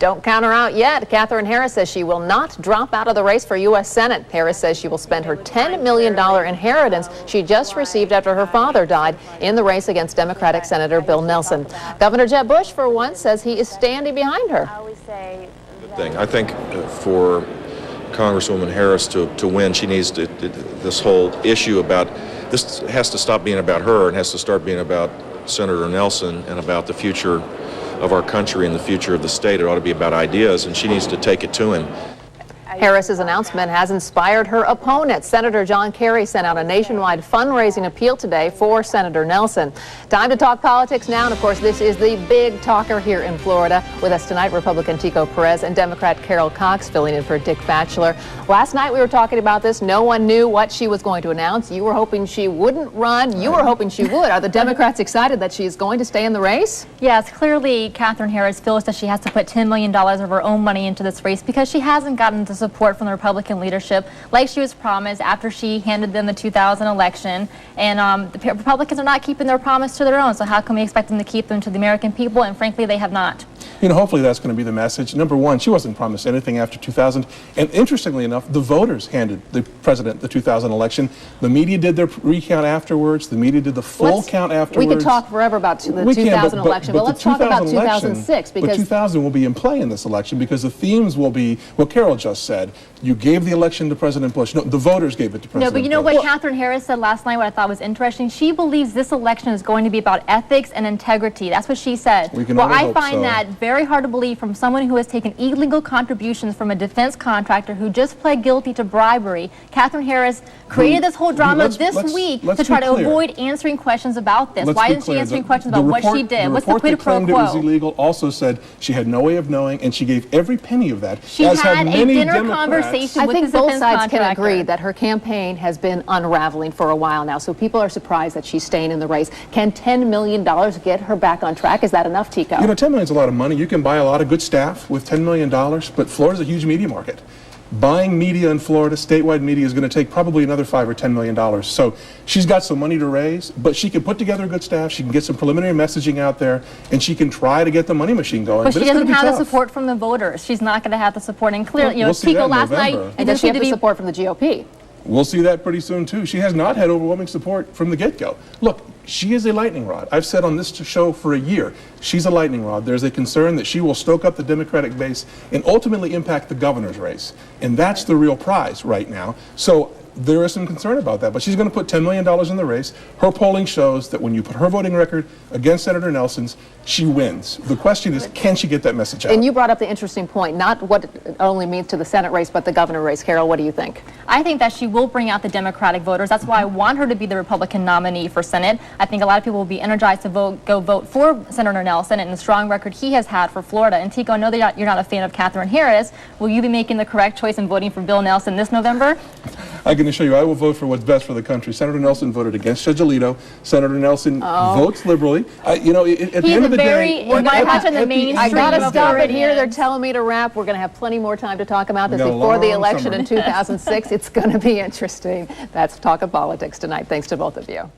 Don't count her out yet. Katherine Harris says she will not drop out of the race for U.S. Senate. Harris says she will spend her $10 million inheritance she just received after her father died in the race against Democratic Senator Bill Nelson. Governor Jeb Bush, for one, says he is standing behind her. Good thing. I think for Congresswoman Harris to win, she needs to, this whole issue about, this has to stop being about her and has to start being about Senator Nelson and about the future of our country and the future of the state. It ought to be about ideas, and she needs to take it to him. Harris's announcement has inspired her opponent. Senator John Kerry sent out a nationwide fundraising appeal today for Senator Nelson. Time to talk politics now, and of course this is the big talker here in Florida. With us tonight, Republican Tico Perez and Democrat Carol Cox filling in for Dick Batchelor. Last night we were talking about this. No one knew what she was going to announce. You were hoping she wouldn't run. You were hoping she would. Are the Democrats excited that she's going to stay in the race? Yes, clearly Katherine Harris feels that she has to put $10 million of her own money into this race because she hasn't gotten the support from the Republican leadership like she was promised after she handed them the 2000 election. And the Republicans are not keeping their promise to their own, so how can we expect them to keep them to the American people? And frankly, they have not. You know, hopefully that's going to be the message. Number one, she wasn't promised anything after 2000. And interestingly enough, the voters handed the president the 2000 election. The media did their recount afterwards. The media did the full count afterwards. We could talk forever about the 2000 election, but let's talk about 2006. But 2000 will be in play in this election because the themes will be what Carol just said. You gave the election to President Bush. No, the voters gave it to President Bush. No, but you know what Katherine Harris said last night, what I thought was interesting? She believes this election is going to be about ethics and integrity. That's what she said. Well, I find that very hard to believe from someone who has taken illegal contributions from a defense contractor who just pled guilty to bribery. Katherine Harris created this whole drama this week to try to avoid answering questions about this. Why isn't she answering questions about what she did? What's the quid pro quo? The report that claimed it was illegal also said she had no way of knowing, and she gave every penny of that. She had a dinner conversation with the defense contractor. I think both sides can agree that her campaign has been unraveling for a while now, so people are surprised that she's staying in the race. Can $10 million get her back on track? Is that enough, Tico? You know, $10 million is a lot of money. You can buy a lot of good staff with $10 million, but Florida's a huge media market. Buying media in Florida, statewide media, is going to take probably another $5 or $10 million. So she's got some money to raise, but she can put together a good staff, she can get some preliminary messaging out there, and she can try to get the money machine going. But she doesn't have the support from the voters. She's not going to have the support. And clearly, you know, Tico last night, and does she have the support from the GOP? We'll see that pretty soon, too. She has not had overwhelming support from the get-go. Look, she is a lightning rod. I've said on this show for a year, she's a lightning rod. There's a concern that she will stoke up the Democratic base and ultimately impact the governor's race. And that's the real prize right now. So there is some concern about that, but she's going to put $10 million in the race. Her polling shows that when you put her voting record against Senator Nelson's, she wins. The question is, can she get that message out? And you brought up the interesting point, not what it only means to the Senate race, but the governor race. Carol, what do you think? I think that she will bring out the Democratic voters. That's why I want her to be the Republican nominee for Senate. I think a lot of people will be energized to go vote for Senator Nelson and the strong record he has had for Florida. And Tico, I know that you're not a fan of Katherine Harris. Will you be making the correct choice in voting for Bill Nelson this November? I can assure you I will vote for what's best for the country. Senator Nelson voted against Judge Alito. Senator Nelson votes liberally. You know, at the end of the day, we're going to watch on the mainstream. I got to stop it here. They're telling me to wrap. We're going to have plenty more time to talk about this before the election in 2006. It's going to be interesting. That's Talk of Politics tonight. Thanks to both of you.